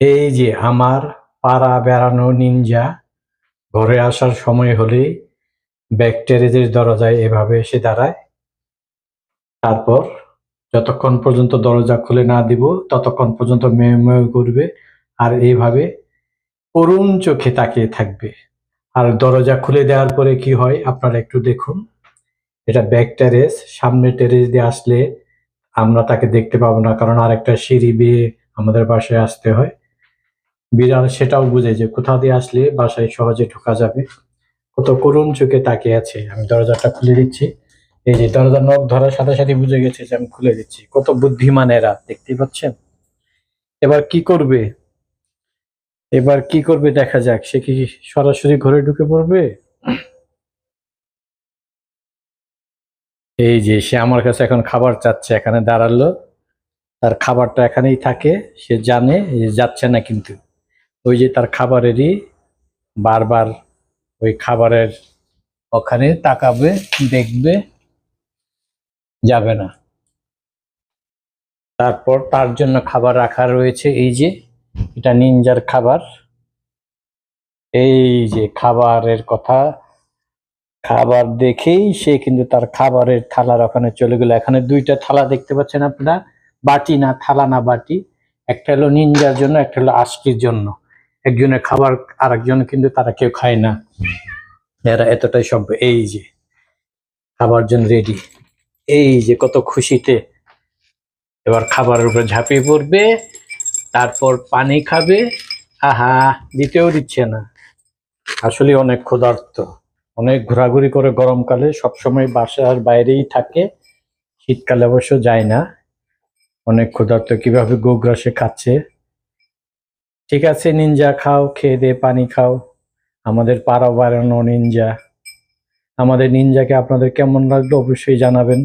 এই যে আমার পাড়া বেড়ানো নিনজা ঘরে আসার সময় হলেই ব্যাক টেরেসের দরজায় এভাবে এসে দাঁড়ায়। তারপর যতক্ষণ পর্যন্ত দরজা খুলে না দিব ততক্ষণ পর্যন্ত মেয় মেয় করবে আর এইভাবে করুণ চোখে তাকিয়ে থাকবে। আর দরজা খুলে দেওয়ার পরে কি হয় আপনারা একটু দেখুন। এটা ব্যাক টেরেস, সামনে টেরেস দিয়ে আসলে আমরা তাকে দেখতে পাবো না, কারণ আরেকটা সিঁড়ি বেয়ে আমাদের বাসায় আসতে হয়। বিড়াল সেটাও বুঝে যে কোথা দিয়ে আসলে বাসায় সহজে ঢোকা যাবে। কত করুণ চোখে তাকিয়ে আছে। আমি দরজাটা খুলে দিচ্ছি। এই যে দরজার নখ ধরার সাথে সাথে বুঝে গেছে যে আমি খুলে দিচ্ছি। কত বুদ্ধিমান এরা, দেখতেই পাচ্ছেন। এবার কি করবে, এবার কি করবে দেখা যাক। সে কি সরাসরি ঘরে ঢুকে পড়বে? এই যে সে আমার কাছে এখন খাবার চাচ্ছে, এখানে দাঁড়ালো। তার খাবারটা এখানেই থাকে, সে জানে যে যাচ্ছে না, কিন্তু ওই যে তার খাবারেরই বারবার ওই খাবারের ওখানে তাকাবে, দেখবে, যাবে না। তারপর তার জন্য খাবার রাখা রয়েছে। এই যে এটা নিনজার খাবার। এই যে খাবারের কথা, খাবার দেখেই সে কিন্তু তার খাবারের থালার ওখানে চলে গেল। এখানে দুইটা থালা দেখতে পাচ্ছেন আপনারা, বাটি না, থালা না বাটি। একটা হলো নিনজার জন্য, একটা হলো আশকির জন্য। একজনের খাবার আর একজন কিন্তু তারা কেউ খায় না, এরা এতটাই সভ্য। এই যে খাবার জন্য রেডি। এই যে কত খুশিতে এবার খাবারের উপরে ঝাঁপিয়ে পড়বে, তারপর পানি খাবে। আহা, দিতেও দিচ্ছে না। আসলে অনেক ক্ষুধার্ত, অনেক ঘোরাঘুরি করে গরমকালে, সবসময় বাসার বাইরেই থাকে, শীতকালে অবশ্য যায় না। অনেক ক্ষুধার্ত, কিভাবে গোগ্রাসে খাচ্ছে। ঠিক আছে নিনজা, খাও, খেয়ে দিয়ে পানি খাও। আমাদের পাড়া বাড়ানো নিনজা, আমাদের নিনজাকে আপনাদের কেমন লাগলো অবশ্যই জানাবেন।